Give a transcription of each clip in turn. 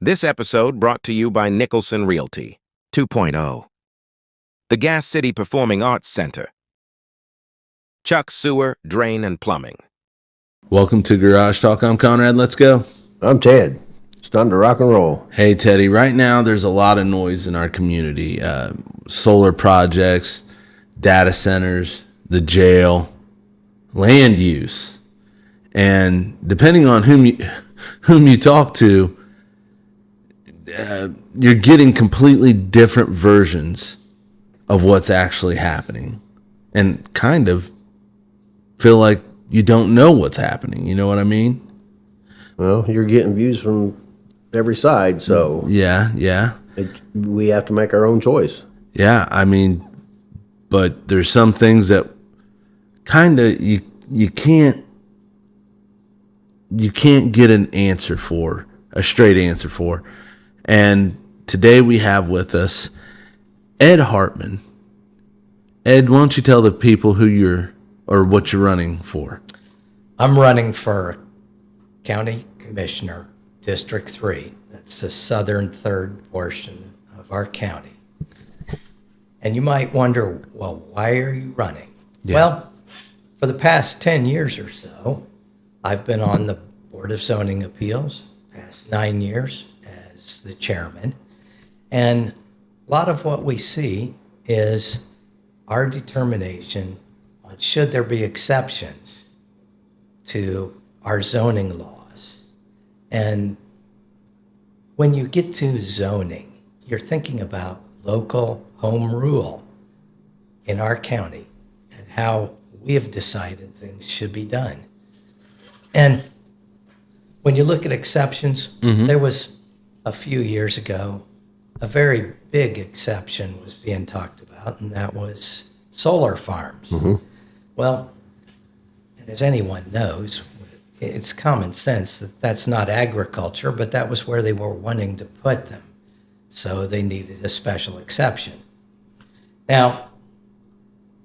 This episode brought to you by Nicholson Realty 2.0, the Gas City Performing Arts Center, Chuck Sewer, Drain and Plumbing. Welcome to Garage Talk. I'm Conrad. Let's go. I'm Ted. It's time to rock and roll. Hey, Teddy. Right now, there's a lot of noise in our community. Solar projects, data centers, the jail, land use. And depending on whom you talk to, you're getting completely different versions of what's actually happening. And kind of feel like you don't know what's happening. You know what I mean? Well, you're getting views from every side, so Yeah. we have to make our own choice. Yeah, I mean, but there's some things that kind of you can't get an answer for, a straight answer for. And today we have with us Ed Hartman. Ed, why don't you tell the people what you're running for? I'm running for County Commissioner, District 3. That's the southern third portion of our county. And you might wonder, well, why are you running? Yeah. Well, for the past 10 years or so, I've been on the Board of Zoning Appeals, past 9 years as the chairman. And a lot of what we see is our determination on should there be exceptions to our zoning laws. And when you get to zoning, you're thinking about local home rule in our county and how we have decided things should be done. And when you look at exceptions, there was a few years ago, a very big exception was being talked about, and that was solar farms. Well, and as anyone knows, it's common sense that that's not agriculture, but that was where they were wanting to put them. So they needed a special exception. Now,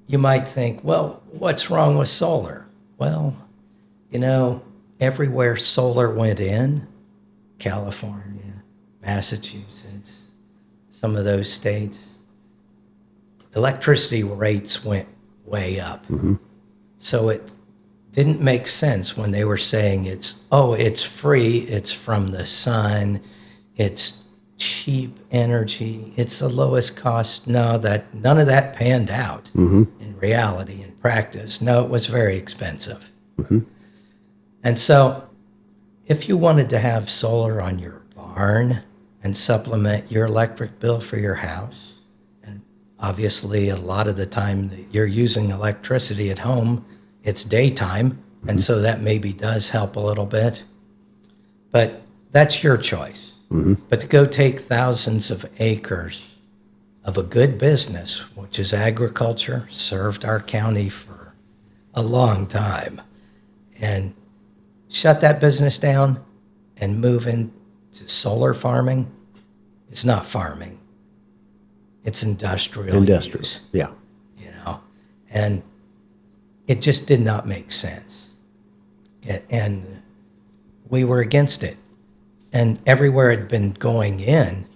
you might think, well, what's wrong with solar? Well, everywhere solar went in, California, Massachusetts, some of those states, electricity rates went way up. So it didn't make sense when they were saying it's free, it's from the sun, it's cheap energy, it's the lowest cost. No, none of that panned out in reality, in practice. No, it was very expensive. And so if you wanted to have solar on your barn and supplement your electric bill for your house, and obviously a lot of the time that you're using electricity at home, it's daytime, and so that maybe does help a little bit. But that's your choice. But to go take thousands of acres of a good business, which is agriculture, served our county for a long time, and shut that business down and move into solar farming, it's not farming. It's industrial use, yeah. And it just did not make sense. And we were against it. And everywhere it had been going in,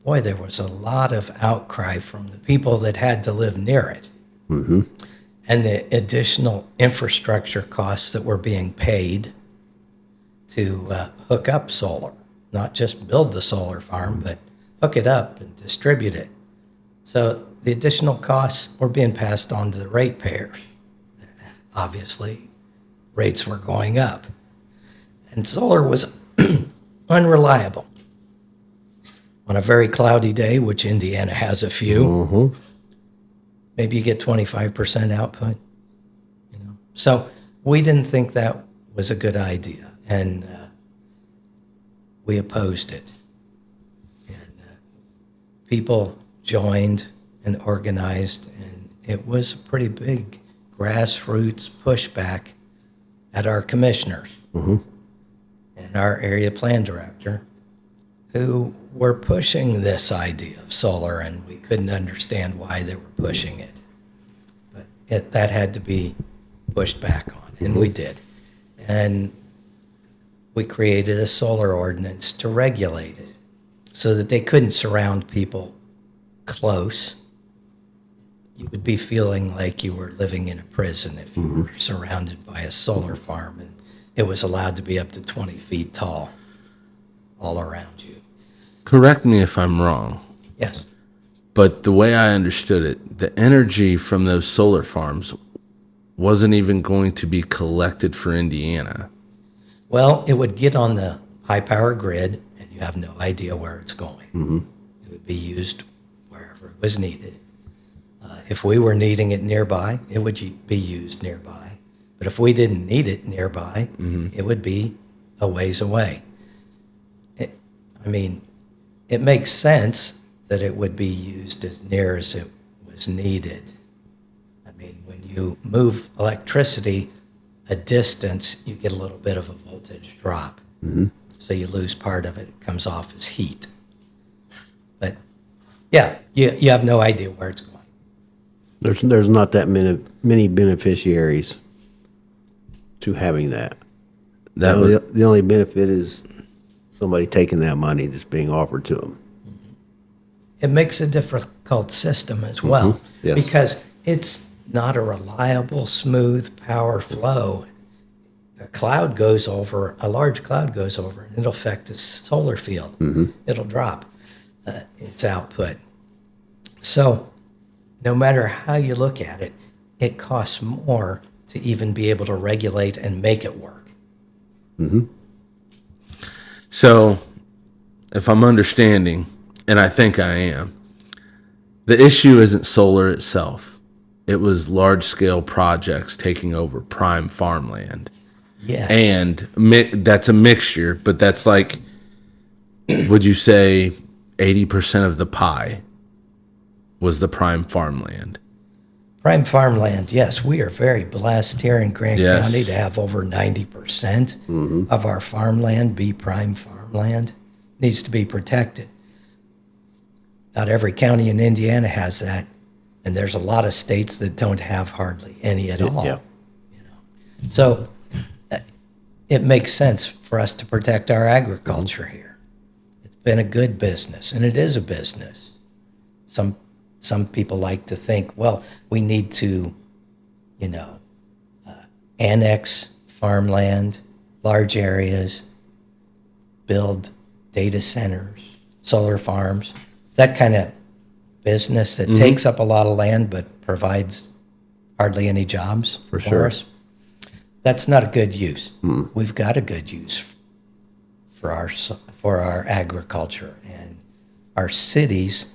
boy, there was a lot of outcry from the people that had to live near it. And the additional infrastructure costs that were being paid to hook up solar, not just build the solar farm, but hook it up and distribute it. So the additional costs were being passed on to the ratepayers. Obviously, rates were going up. And solar was unreliable. On a very cloudy day, which Indiana has a few, maybe you get 25% output. So we didn't think that was a good idea, and we opposed it. And people joined and organized, and it was a pretty big grassroots pushback at our commissioners and our area plan director, who were pushing this idea of solar, and we couldn't understand why they were pushing it. But that had to be pushed back on, and we did. And we created a solar ordinance to regulate it. so that they couldn't surround people close. You would be feeling like you were living in a prison if you were surrounded by a solar farm and it was allowed to be up to 20 feet tall all around you. Correct me if I'm wrong, Yes. but the way I understood it, the energy from those solar farms wasn't even going to be collected for Indiana. Well, it would get on the high power grid and you have no idea where it's going. It would be used wherever it was needed. If we were needing it nearby, it would be used nearby. But if we didn't need it nearby, it would be a ways away. It makes sense that it would be used as near as it was needed. When you move electricity a distance, you get a little bit of a voltage drop. So you lose part of it. It comes off as heat. But yeah, you have no idea where it's going. There's not that many beneficiaries to having that. The only benefit is somebody taking that money that's being offered to them. It makes a difficult system as well Yes. because it's not a reliable, smooth power flow. A large cloud goes over, and it'll affect the solar field. It'll drop its output. So no matter how you look at it, it costs more to even be able to regulate and make it work. So, if I'm understanding, and I think I am, the issue isn't solar itself. It was large-scale projects taking over prime farmland. Yes. And that's a mixture, but that's like, would you say 80% of the pie was the prime farmland? Prime farmland, yes. We are very blessed here in Grant Yes. County to have over 90% of our farmland be prime farmland. Needs to be protected. Not every county in Indiana has that, and there's a lot of states that don't have hardly any at all. Yeah. So it makes sense for us to protect our agriculture here. It's been a good business, and it is a business. Some people like to think, well, we need to, annex farmland, large areas, build data centers, solar farms, that kind of business that takes up a lot of land but provides hardly any jobs for sure. us. That's not a good use. We've got a good use for our agriculture and our cities.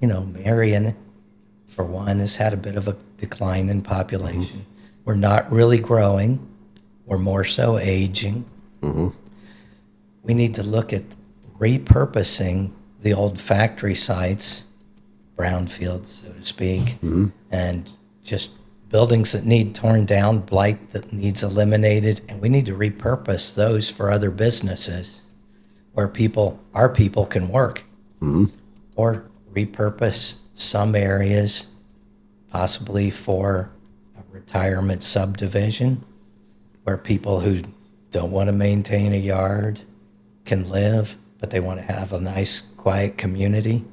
Marion, for one, has had a bit of a decline in population. We're not really growing. We're more so aging. We need to look at repurposing the old factory sites, brownfields, so to speak, and just buildings that need torn down, blight that needs eliminated, and we need to repurpose those for other businesses where our people can work. Or repurpose some areas, possibly for a retirement subdivision, where people who don't want to maintain a yard can live, but they want to have a nice, quiet community.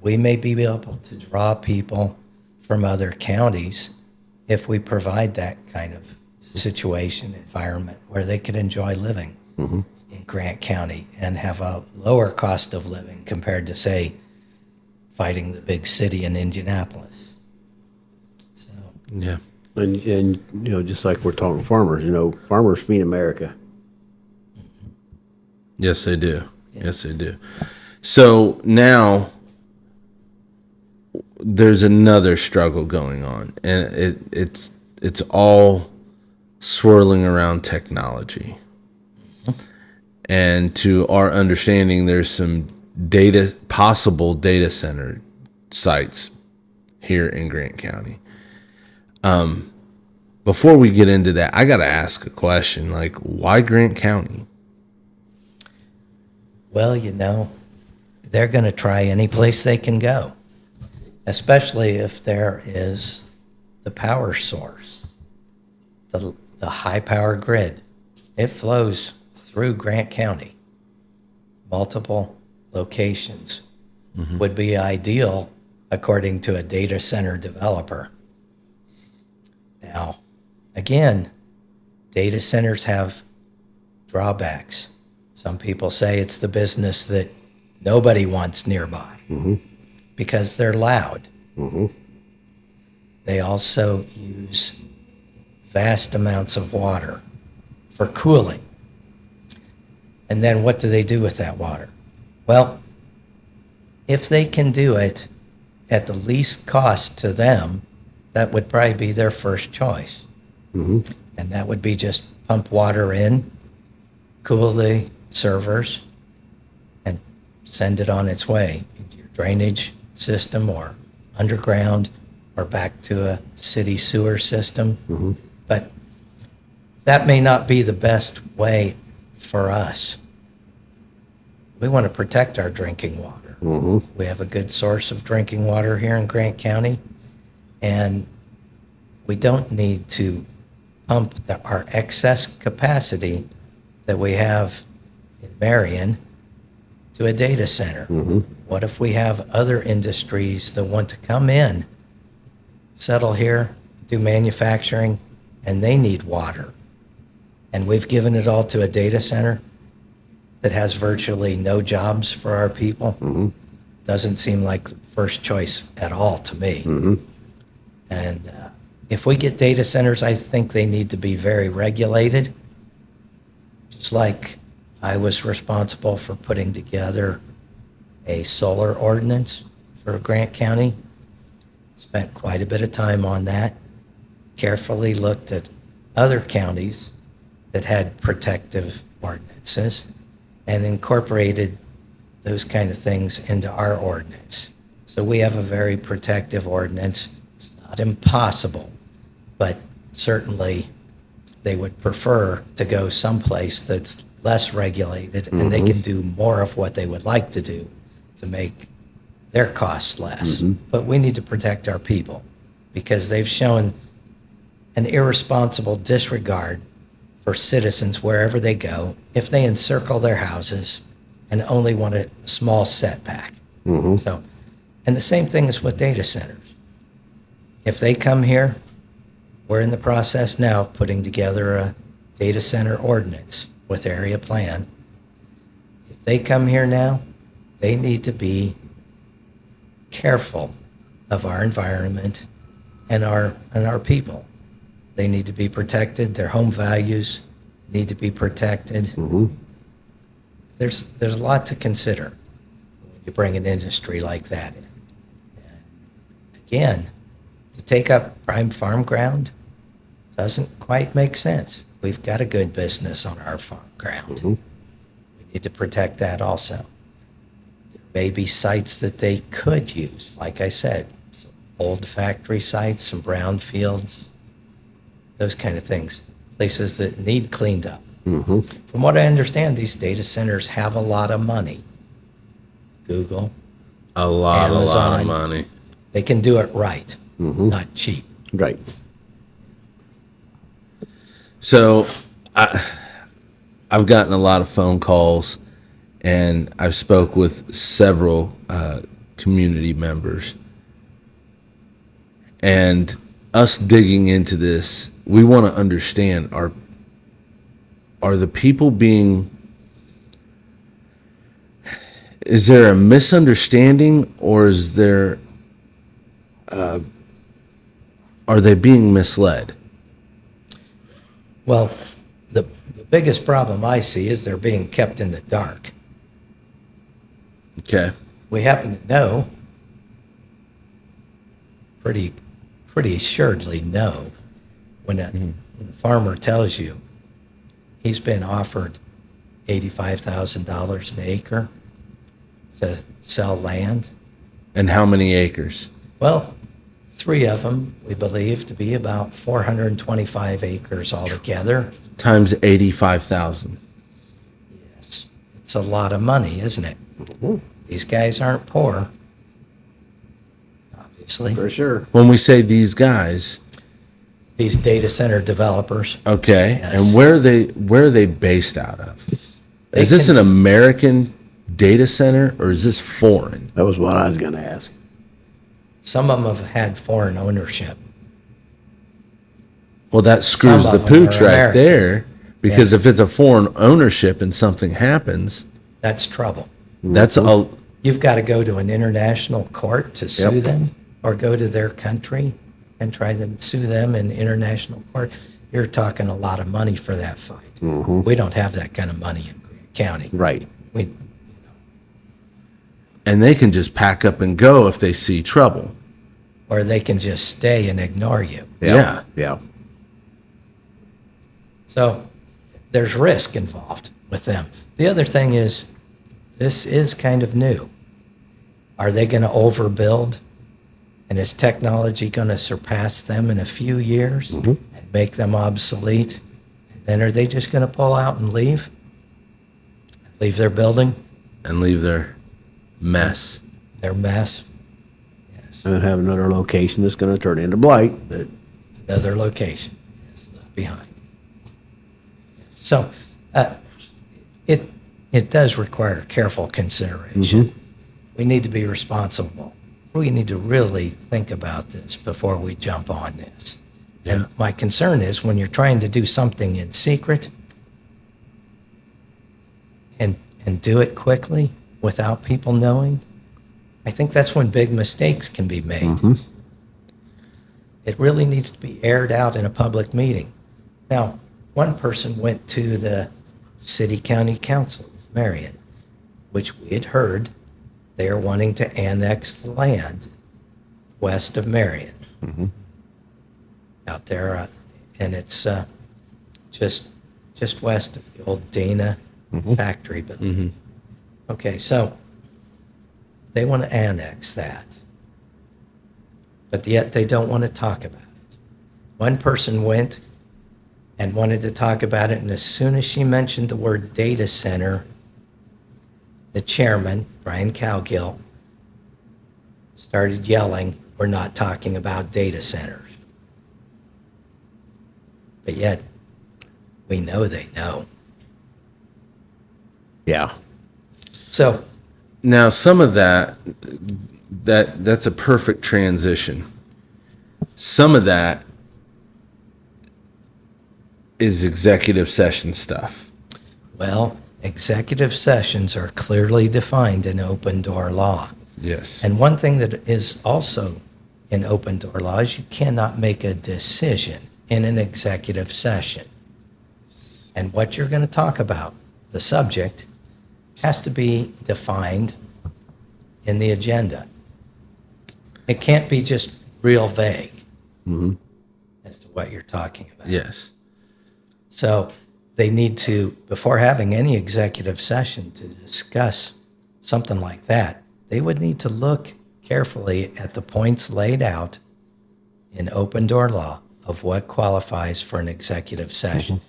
We may be able to draw people from other counties if we provide that kind of situation, environment, where they can enjoy living in Grant County and have a lower cost of living compared to, say, fighting the big city in Indianapolis. So, Yeah. And just like we're talking farmers, farmers feed America. Yes, they do. Yes, they do. So now there's another struggle going on, and it's all swirling around technology. And to our understanding, there's some possible data center sites here in Grant County. Before we get into that, I got to ask a question, like, why Grant County? well, they're going to try any place they can go, especially if there is the power source, the high power grid. It flows through Grant County. multiple locations would be ideal according to a data center developer. Now, again, data centers have drawbacks. Some people say it's the business that nobody wants nearby because they're loud. They also use vast amounts of water for cooling. And then what do they do with that water? Well, if they can do it at the least cost to them, that would probably be their first choice. And that would be just pump water in, cool the servers, and send it on its way into your drainage system or underground or back to a city sewer system. But that may not be the best way for us. We want to protect our drinking water. We have a good source of drinking water here in Grant County, and we don't need to pump our excess capacity that we have in Marion to a data center. What if we have other industries that want to come in, settle here, do manufacturing, and they need water? And we've given it all to a data center that has virtually no jobs for our people. Doesn't seem like the first choice at all to me. And if we get data centers, I think they need to be very regulated. Just like I was responsible for putting together a solar ordinance for Grant County. Spent quite a bit of time on that. Carefully looked at other counties that had protective ordinances and incorporated those kind of things into our ordinance. So we have a very protective ordinance. It's not impossible, but certainly they would prefer to go someplace that's less regulated and they can do more of what they would like to do to make their costs less. But we need to protect our people because they've shown an irresponsible disregard for citizens wherever they go if they encircle their houses and only want a small setback. So, and the same thing is with data centers. If they come here, we're in the process now of putting together a data center ordinance with area plan. If they come here now, they need to be careful of our environment and our people. They need to be protected. Their home values need to be protected. There's a lot to consider when you bring an industry like that in. And again, to take up prime farm ground doesn't quite make sense. We've got a good business on our farm ground. We need to protect that also. There may be sites that they could use, like I said, some old factory sites, some brownfields, those kind of things, places that need cleaned up. From what I understand, these data centers have a lot of money. Google, A lot of Amazon. money. They can do it right, not cheap. Right. So I've gotten a lot of phone calls, and I've spoke with several community members. And us digging into this, we want to understand, are the people is there a misunderstanding, or is there are they being misled? Well, the biggest problem I see is they're being kept in the dark. Okay. We happen to know, pretty assuredly know, when a farmer tells you he's been offered $85,000 an acre to sell land. And how many acres? Well, 3 of them, we believe, to be about 425 acres altogether. Times 85,000. Yes, it's a lot of money, isn't it? These guys aren't poor, obviously. For sure. When we say these guys, These data center developers. okay, Yes. and where are they based out of? They Is this can an American data center, or is this foreign? That was what I was going to ask. Some of them have had foreign ownership. Well, that screws Some the of them pooch are right American. there, because if it's a foreign ownership and something happens, That's trouble. that's a You've got to go to an international court to sue Yep. them, or go to their country and try to sue them in international court. You're talking a lot of money for that fight. We don't have that kind of money in Grant County. Right. We, and they can just pack up and go if they see trouble. or they can just stay and ignore you. Yeah. Yeah. So there's risk involved with them. The other thing is, this is kind of new. Are they going to overbuild? And is technology going to surpass them in a few years and make them obsolete? And then are they just going to pull out and leave? Leave their building, And leave their mess. their mess? Yes. And have another location that's going to turn into blight. That Another location is left behind. So it does require careful consideration. We need to be responsible. We need to really think about this before we jump on this. And my concern is when you're trying to do something in secret and do it quickly without people knowing, I think that's when big mistakes can be made. It really needs to be aired out in a public meeting. Now, one person went to the City County Council of Marion, which we had heard they are wanting to annex the land west of Marion. Out there, and it's just west of the old Dana factory building. Okay, so they want to annex that, but yet they don't want to talk about it. One person went and wanted to talk about it, and as soon as she mentioned the word data center, the chairman, Brian Cowgill, started yelling, "We're not talking about data centers." But yet, we know they know. yeah. So, Now, some of that's a perfect transition. Some of that is executive session stuff. well, executive sessions are clearly defined in open door law. Yes. And one thing that is also in open door law is you cannot make a decision in an executive session. And what you're going to talk about, the subject, has to be defined in the agenda. It can't be just real vague as to what you're talking about. Yes. So they need to, before having any executive session to discuss something like that, they would need to look carefully at the points laid out in open door law of what qualifies for an executive session.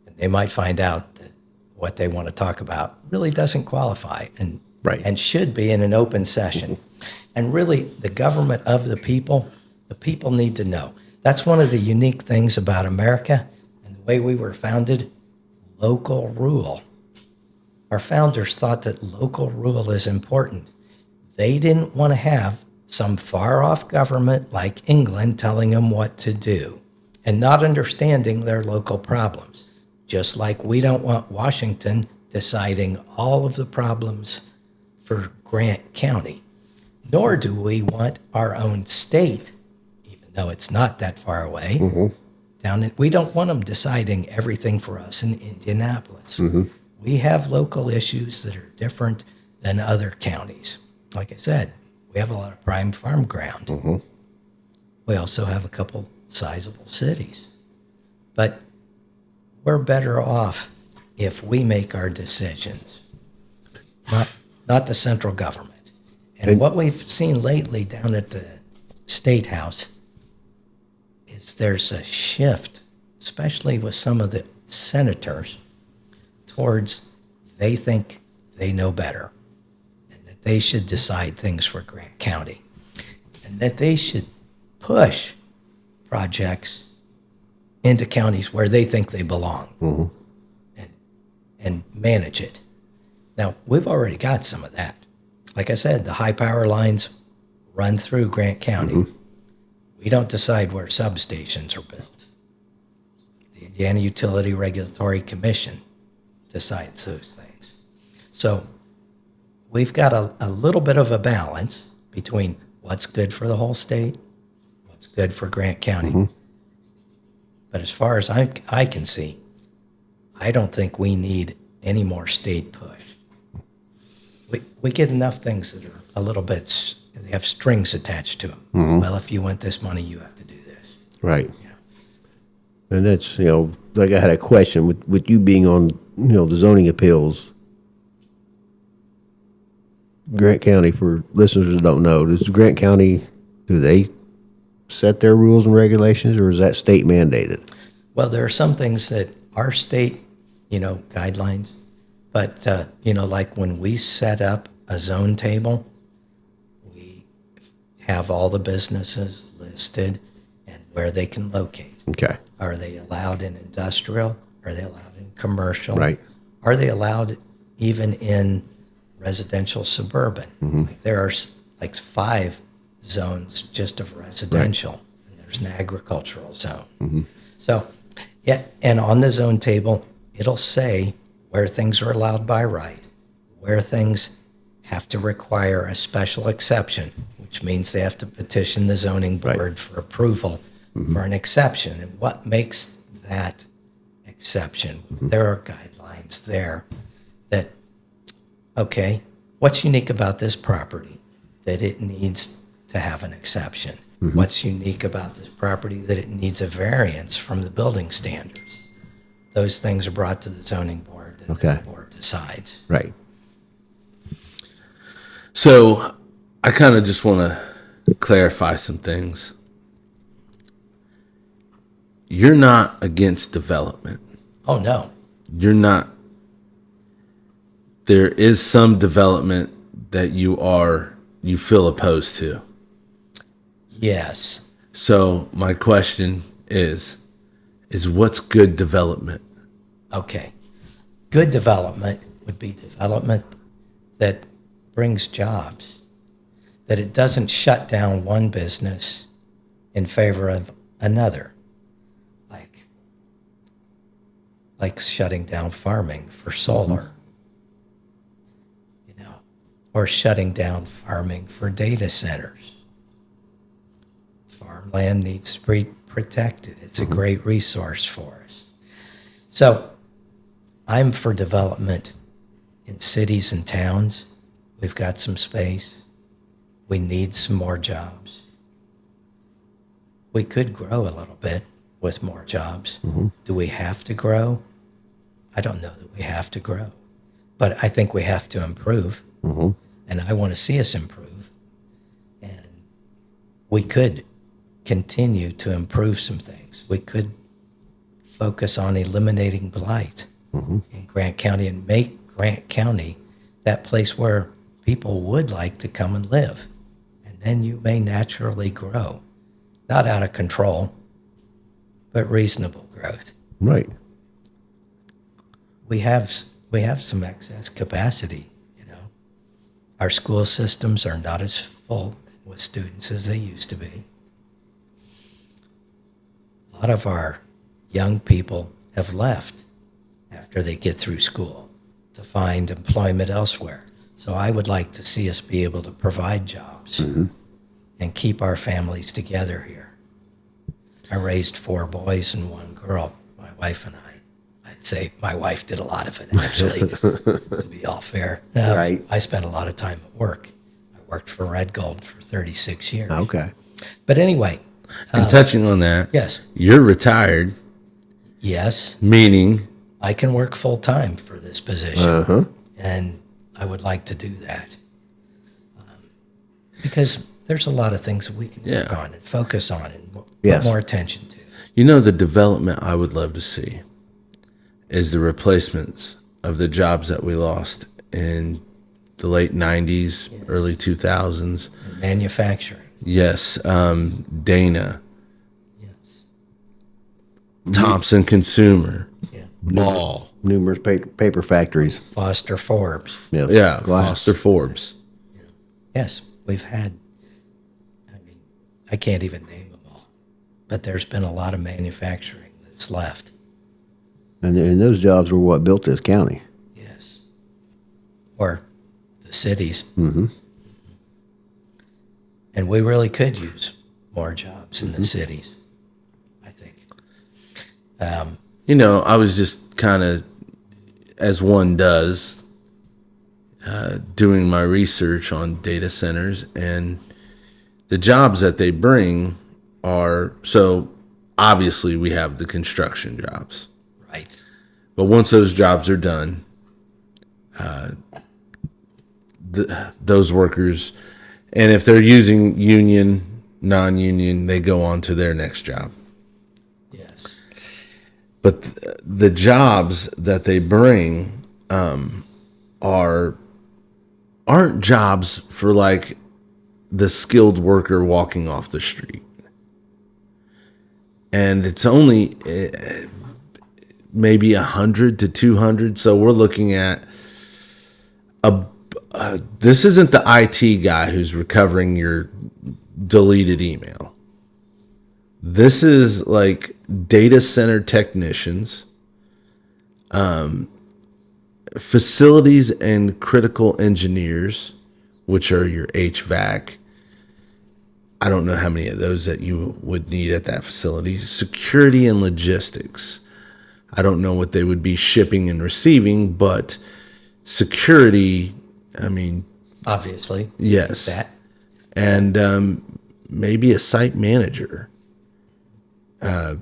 And they might find out that what they want to talk about really doesn't qualify and Right. and should be in an open session. And really, the government of the people need to know. That's one of the unique things about America and the way we were founded, local rule. Our founders thought that local rule is important. They didn't want to have some far-off government like England telling them what to do and not understanding their local problems. Just like we don't want Washington deciding all of the problems for Grant County, nor do we want our own state, even though it's not that far away. We don't want them deciding everything for us in Indianapolis. We have local issues that are different than other counties. Like I said, we have a lot of prime farm ground. We also have a couple sizable cities. But we're better off if we make our decisions, not the central government. And what we've seen lately down at the State House is there's a shift, especially with some of the senators, towards they think they know better and that they should decide things for Grant County and that they should push projects into counties where they think they belong and manage it. Now, we've already got some of that. Like I said, the high power lines run through Grant County. We don't decide where substations are built. The Indiana Utility Regulatory Commission decides those things. So we've got a little bit of a balance between what's good for the whole state, what's good for Grant County. But as far as I can see, I don't think we need any more state push. We get enough things that are a little bit, they have strings attached to them. Well, if you want this money, you have to do this. Right. Yeah. And that's, like I had a question with you being on, the zoning appeals. Grant County, for listeners that don't know, does Grant County, do they set their rules and regulations, or is that state mandated? Well, there are some things that are state, guidelines, but, like when we set up a zone table, we have all the businesses listed and where they can locate. Okay. Are they allowed in industrial? Are they allowed in commercial? Right. Are they allowed even in residential suburban? Like there are like 5 zones just of residential, and there's an agricultural zone. So, yeah, and on the zone table, it'll say where things are allowed by right, where things have to require a special exception, which means they have to petition the zoning board for approval for an exception. And what makes that exception? There are guidelines there that, okay, what's unique about this property that it needs to have an exception? What's unique about this property that it needs a variance from the building standards? Those things are brought to the zoning board, and the board decides. Right. So I kind of just want to clarify some things. You're not against development. Oh, no. You're not. There is some development that you feel opposed to. Yes. So my question is what's good development? Okay. Good development would be development that brings jobs, that it doesn't shut down one business in favor of another, like shutting down farming for solar, or shutting down farming for data centers. Farmland needs to be protected. It's a great resource for us. So I'm for development in cities and towns. We've got some space. We need some more jobs. We could grow a little bit with more jobs. Do we have to grow? I don't know that we have to grow, but I think we have to improve. And I want to see us improve. And we could continue to improve some things. We could focus on eliminating blight in Grant County and make Grant County that place where people would like to come and live. And then you may naturally grow. Not out of control, but reasonable growth. Right. We have some excess capacity. Our school systems are not as full with students as they used to be. A lot of our young people have left after they get through school to find employment elsewhere. So I would like to see us be able to provide jobs and keep our families together here. I raised 4 boys and 1 girl, my wife and I. I'd say my wife did a lot of it, actually, to be all fair. Right. I spent a lot of time at work. I worked for Red Gold for 36 years. Okay. But anyway. And touching on that, yes. You're retired. Yes. Meaning? I can work full time for this position. And I would like to do that. Because there's a lot of things that we can work on and focus on and put more attention to. The development I would love to see is the replacements of the jobs that we lost in the late 90s, early 2000s. And manufacturing. Yes. Dana. Yes. Thompson Consumer. ball. Numerous paper factories. Foster Forbes. Yes. Yeah, Glass. Foster Forbes. Yes, we've had, I mean, I can't even name them all, but there's been a lot of manufacturing that's left. And those jobs were what built this county. Yes. Or the cities. Mm-hmm. And we really could use more jobs in the cities, I think. You know, I was just kind of, as one does, doing my research on data centers, and the jobs that they bring are, so obviously we have the construction jobs. Right. But once those jobs are done, those workers, and if they're using union, non-union, they go on to their next job. Yes. But the jobs that they bring aren't jobs for like the skilled worker walking off the street. And it's only maybe 100 to 200. So we're looking at this isn't the IT guy who's recovering your deleted email. This is like data center technicians, facilities and critical engineers, which are your HVAC. I don't know how many of those that you would need at that facility. Security and logistics. I don't know what they would be shipping and receiving, but security, I mean, Obviously. yes. That. And maybe a site manager. I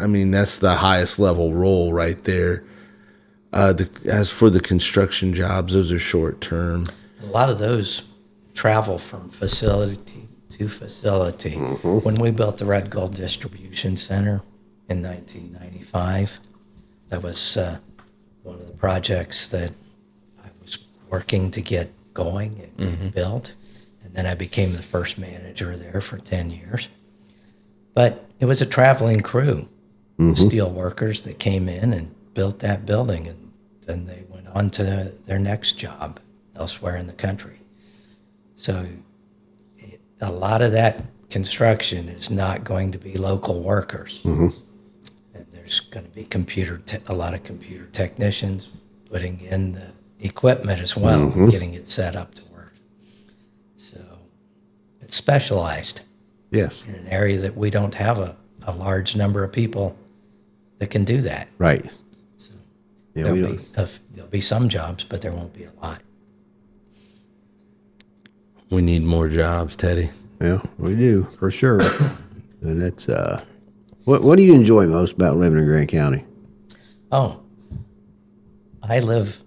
mean, that's the highest level role right there. As for the construction jobs, those are short term. A lot of those travel from facility to facility. When we built the Red Gold Distribution Center in 1995, that was one of the projects that I was working to get going and get built. And then I became the first manager there for 10 years. But it was a traveling crew, steel workers that came in and built that building, and then they went on to their next job elsewhere in the country. So a lot of that construction is not going to be local workers. And there's going to be a lot of computer technicians putting in the equipment as well, getting it set up to work. So it's specialized. Yes. In an area that we don't have a large number of people that can do that. Right. So Yeah, we there'll be some jobs, but there won't be a lot. We need more jobs, Teddy. Yeah, we do for sure. And that's what do you enjoy most about living in Grant County? Oh, I live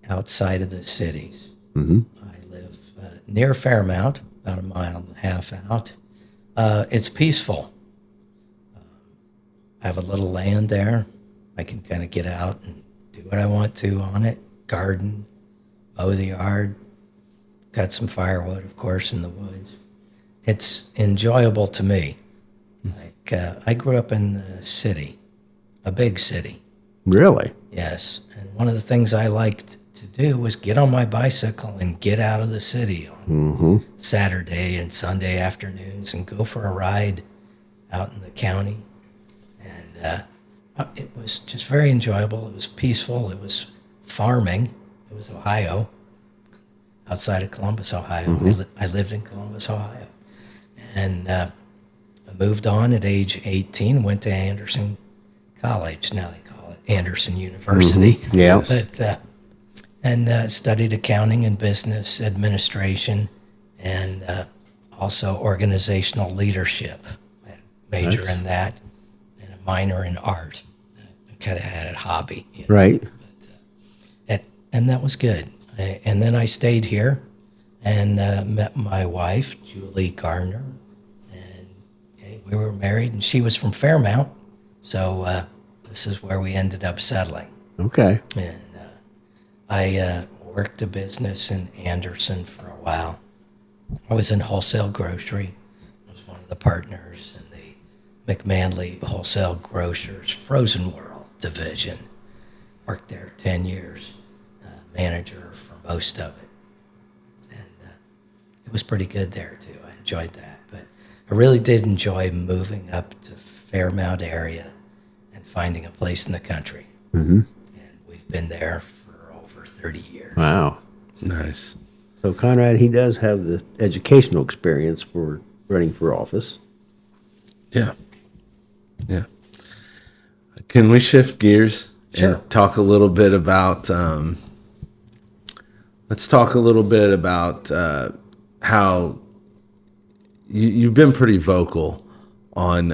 outside of the cities. I live near Fairmount, about a mile and a half out. It's peaceful. I have a little land there. I can kind of get out and do what I want to on it. Garden, mow the yard, cut some firewood, of course, in the woods. It's enjoyable to me. Like I grew up in the city, a big city. Really? Yes, and one of the things I liked to do was get on my bicycle and get out of the city on Saturday and Sunday afternoons and go for a ride out in the county. And it was just very enjoyable. It was peaceful. It was farming. It was Ohio, outside of Columbus, Ohio. I lived in Columbus, Ohio. And I moved on at age 18, went to Anderson College. Now they call it Anderson University. Yeah. But, and studied accounting and business administration, and also organizational leadership. I had a major in that, and a minor in art. I kind of had a hobby. You know? Right. But, and that was good. And then I stayed here and met my wife, Julie Gardner, and we were married, and she was from Fairmount, so this is where we ended up settling. Okay. And I worked a business in Anderson for a while. I was in wholesale grocery. I was one of the partners in the McManley Wholesale Grocers Frozen World Division. Worked there 10 years, manager for most of it. And it was pretty good there, too. I enjoyed that. But I really did enjoy moving up to Fairmount area and finding a place in the country. And we've been there for over 30 years. Wow. Nice. So Conrad, he does have the educational experience for running for office. Yeah. Yeah. Can we shift gears Sure. and talk a little bit about, let's talk a little bit about how you've been pretty vocal on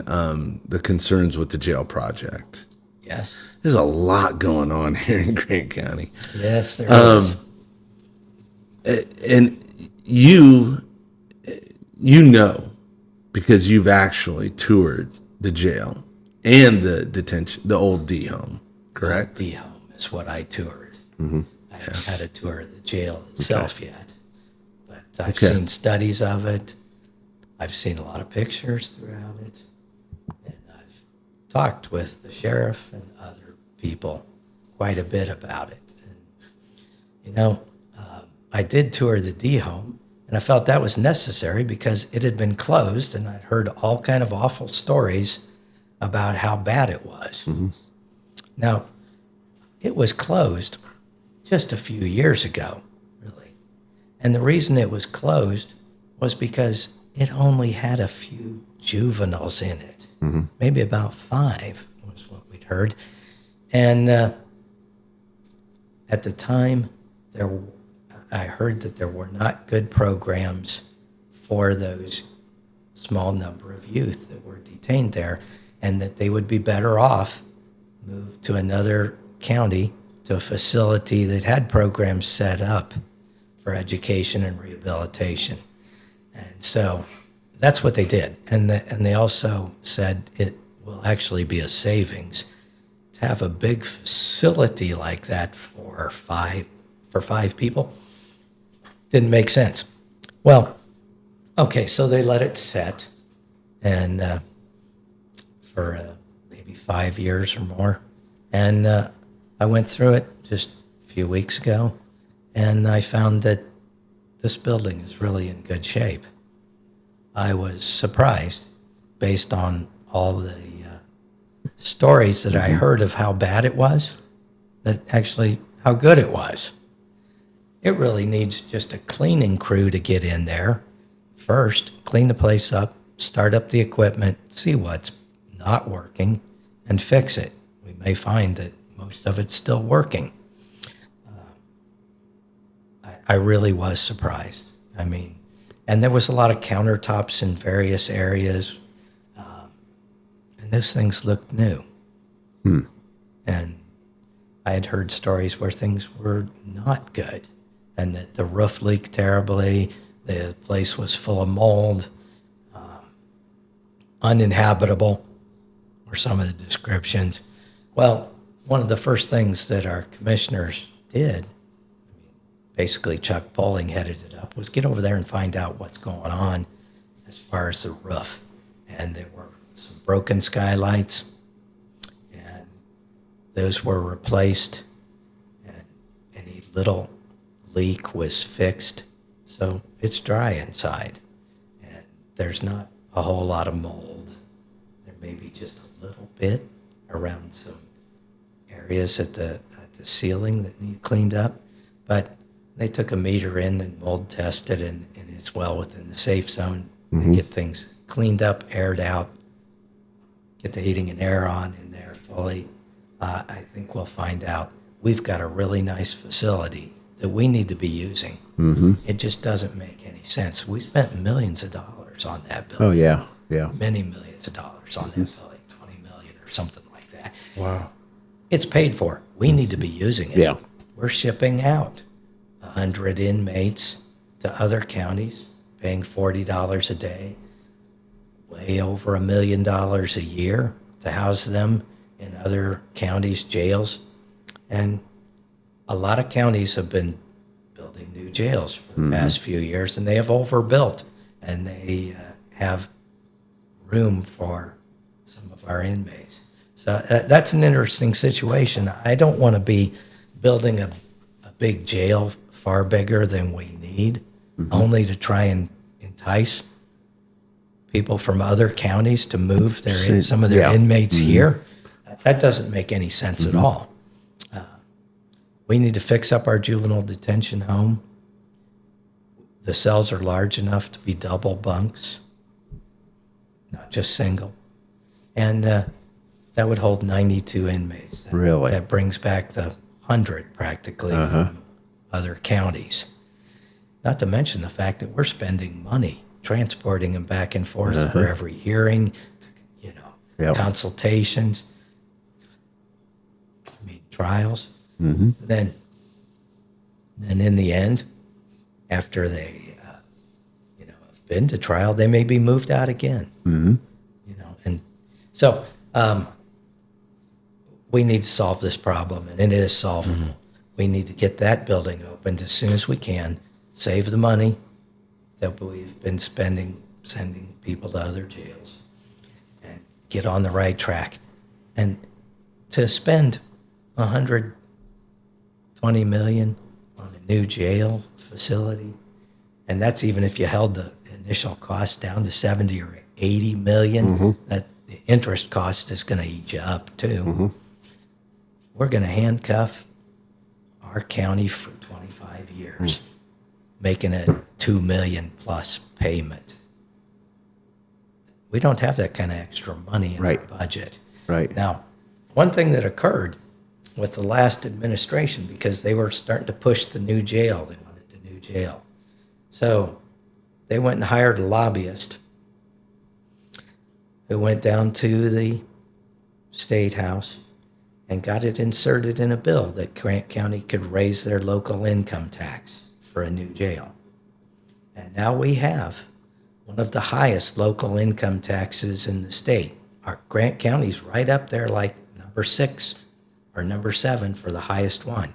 the concerns with the jail project. Yes. There's a lot going on here in Grant County. Yes, there is. And you know, because you've actually toured the jail and the detention, the old D home, correct? The home is what I toured. I haven't had a tour of the jail itself yet, but I've seen studies of it. I've seen a lot of pictures throughout it, and I've talked with the sheriff and other people quite a bit about it. And, you know, I did tour the D home, and I felt that was necessary because it had been closed, and I'd heard all kind of awful stories about how bad it was. Now, it was closed just a few years ago, really. And the reason it was closed was because it only had a few juveniles in it. Maybe about 5 was what we'd heard. And at the time, I heard that there were not good programs for those small number of youth that were detained there, and that they would be better off moved to another county, to a facility that had programs set up for education and rehabilitation. And so that's what they did. And they also said it will actually be a savings to have a big facility like that for five people. Didn't make sense. Well, okay, so they let it set, and for maybe 5 years or more. And I went through it just a few weeks ago, and I found that this building is really in good shape. I was surprised based on all the stories that I heard of how bad it was, that actually how good it was. It really needs just a cleaning crew to get in there first, clean the place up, start up the equipment, see what's not working, and fix it. We may find that most of it's still working. I really was surprised. I mean, and there was a lot of countertops in various areas, and those things looked new. And I had heard stories where things were not good, and that the roof leaked terribly, the place was full of mold, uninhabitable were some of the descriptions. Well, one of the first things that our commissioners did, basically Chuck Bowling headed it up, was get over there and find out what's going on as far as the roof. And there were some broken skylights, and those were replaced, and any little leak was fixed. So it's dry inside, and there's not a whole lot of mold. There may be just a little bit around some areas at the ceiling that need cleaned up, but they took a meter in and mold tested, and it's well within the safe zone. And get things cleaned up, aired out, get the heating and air on in there fully. I think we'll find out we've got a really nice facility that we need to be using. It just doesn't make any sense. We spent millions of dollars on that building. Oh, yeah. Many millions of dollars on that building, 20 million or something like that. Wow. It's paid for. We need to be using it. Yeah. We're shipping out 100 inmates to other counties, paying $40 a day, way over $1 million a year to house them in other counties' jails. And a lot of counties have been building new jails for the past few years, and they have overbuilt, and they have room for some of our inmates. So that's an interesting situation. I don't want to be building a big jail far bigger than we need, only to try and entice people from other counties to move some of their inmates here. That doesn't make any sense at all. We need to fix up our juvenile detention home. The cells are large enough to be double bunks, not just single. And that would hold 92 inmates. Really? That brings back the 100 practically from other counties. Not to mention the fact that we're spending money transporting them back and forth for every hearing, consultations, trials. Then in the end, after they have been to trial, they may be moved out again. And so we need to solve this problem, and it is solvable. We need to get that building opened as soon as we can, save the money that we've been spending sending people to other jails, and get on the right track. And to spend $120 million on a new jail facility, and that's even if you held the initial cost down to 70 or 80 million, that the interest cost is going to eat you up too. We're going to handcuff our county for 25 years, making a $2 million plus payment. We don't have that kind of extra money in our budget. Now, one thing that occurred with the last administration, because they were starting to push the new jail, they wanted the new jail. So they went and hired a lobbyist who went down to the State House and got it inserted in a bill that Grant County could raise their local income tax for a new jail. And now we have one of the highest local income taxes in the state. Our Grant County's right up there, like number 6 or number 7 for the highest one.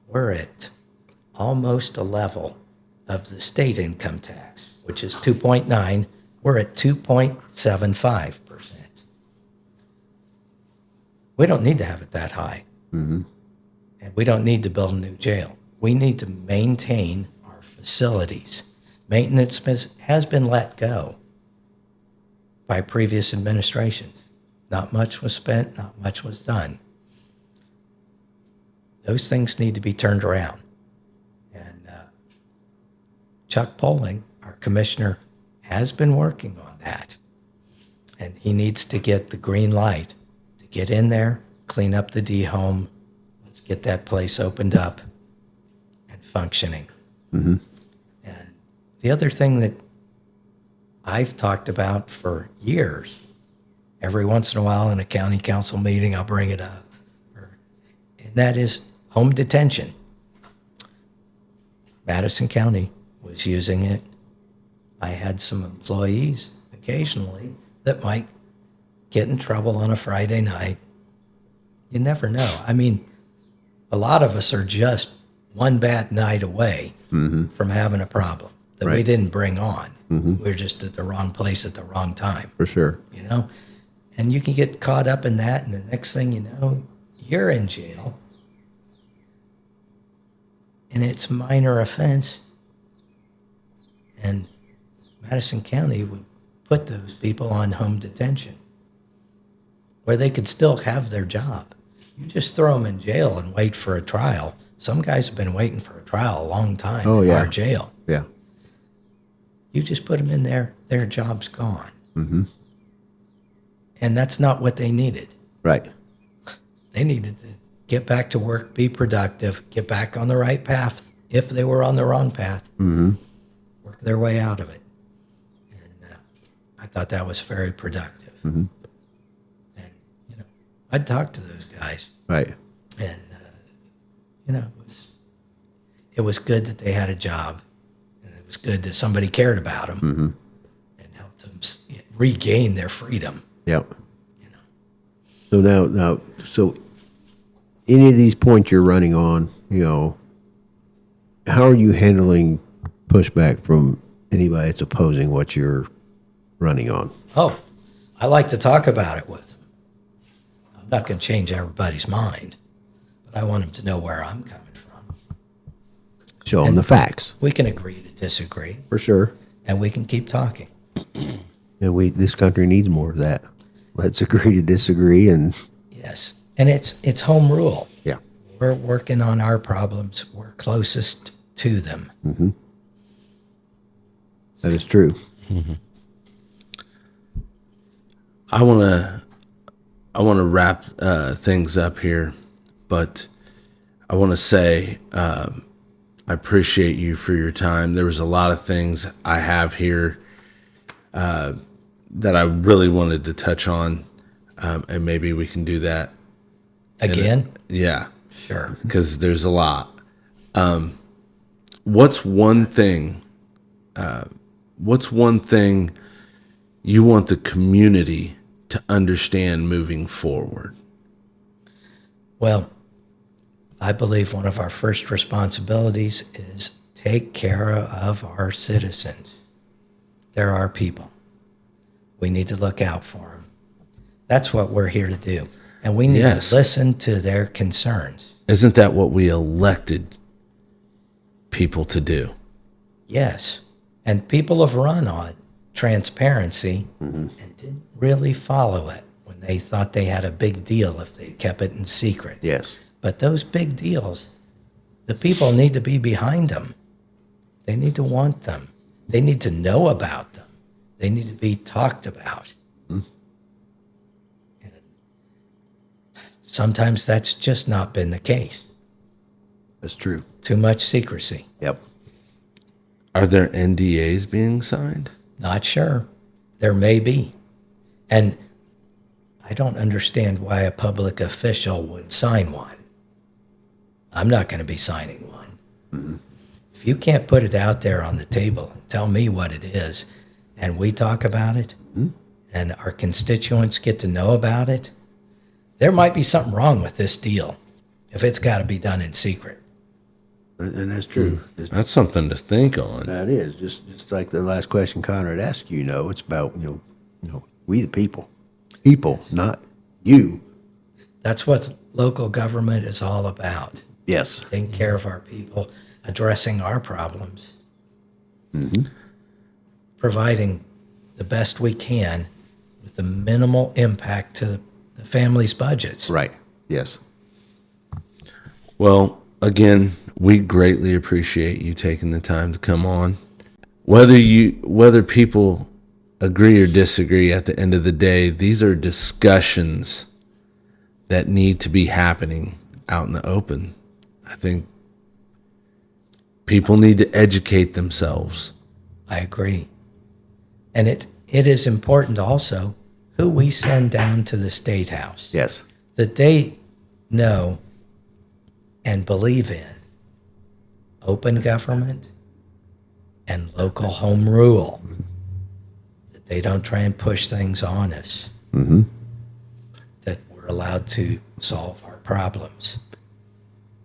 We're at almost a level of the state income tax, which is 2.9. We're at 2.75%. We don't need to have it that high. And we don't need to build a new jail. We need to maintain our facilities. Maintenance has been let go by previous administrations. Not much was spent, not much was done. Those things need to be turned around. And Chuck Poling, our commissioner, has been working on that. And he needs to get the green light to get in there, clean up the D home. Let's get that place opened up and functioning. And the other thing that I've talked about for years, every once in a while in a county council meeting, I'll bring it up, and that is home detention. Madison County was using it. I had some employees occasionally that might get in trouble on a Friday night. You never know. I mean, a lot of us are just one bad night away from having a problem that we didn't bring on. We're just at the wrong place at the wrong time. For sure. And you can get caught up in that, and the next thing you know, you're in jail. And it's a minor offense. And Madison County would put those people on home detention where they could still have their job. You just throw them in jail and wait for a trial. Some guys have been waiting for a trial a long time in our jail. Yeah. You just put them in there, their job's gone. And that's not what they needed. Right. They needed to get back to work, be productive, get back on the right path if they were on the wrong path, work their way out of it. And I thought that was very productive. And, I'd talk to those guys. Right. And, it was good that they had a job. And it was good that somebody cared about them and helped them regain their freedom. Yep. So now, any of these points you're running on, how are you handling pushback from anybody that's opposing what you're running on? Oh, I like to talk about it with them. I'm not going to change everybody's mind, but I want them to know where I'm coming from. Show them the facts. We can agree to disagree, For sure. and we can keep talking. And this country needs more of that. Let's agree to disagree, and Yes, and it's home rule. yeah. We're working on our problems. We're closest to them. That is true. I want to wrap things up here, but I want to say I appreciate you for your time. There was a lot of things I have here that I really wanted to touch on, and maybe we can do that Again? Yeah, Sure. because there's a lot. What's one thing? What's one thing you want the community to understand moving forward? Well, I believe one of our first responsibilities is take care of our citizens. They're our people. We need to look out for them. That's what we're here to do. And we need Yes. to listen to their concerns. Isn't that what we elected people to do? Yes. And people have run on transparency and didn't really follow it when they thought they had a big deal if they kept it in secret. Yes. But those big deals, the people need to be behind them. They need to want them. They need to know about them. They need to be talked about. And sometimes that's just not been the case. That's true. Too much secrecy. Yep. Are there NDAs being signed? Not sure. There may be. And I don't understand why a public official would sign one. I'm not going to be signing one. If you can't put it out there on the table and tell me what it is, and we talk about it, and our constituents get to know about it, there might be something wrong with this deal if it's got to be done in secret. And that's true. That's something to think on. That is just like the last question Conrad asked you. It's about we the people, not you. That's what local government is all about. Yes. Taking care of our people, addressing our problems, providing the best we can with the minimal impact to the family's budgets. Right. Yes. Well, again, we greatly appreciate you taking the time to come on. Whether people agree or disagree, at the end of the day, these are discussions that need to be happening out in the open. I think people need to educate themselves. I agree. And it is important also who we send down to the State House, Yes. that they know and believe in open government and local home rule, that they don't try and push things on us, that we're allowed to solve our problems,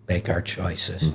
make our choices.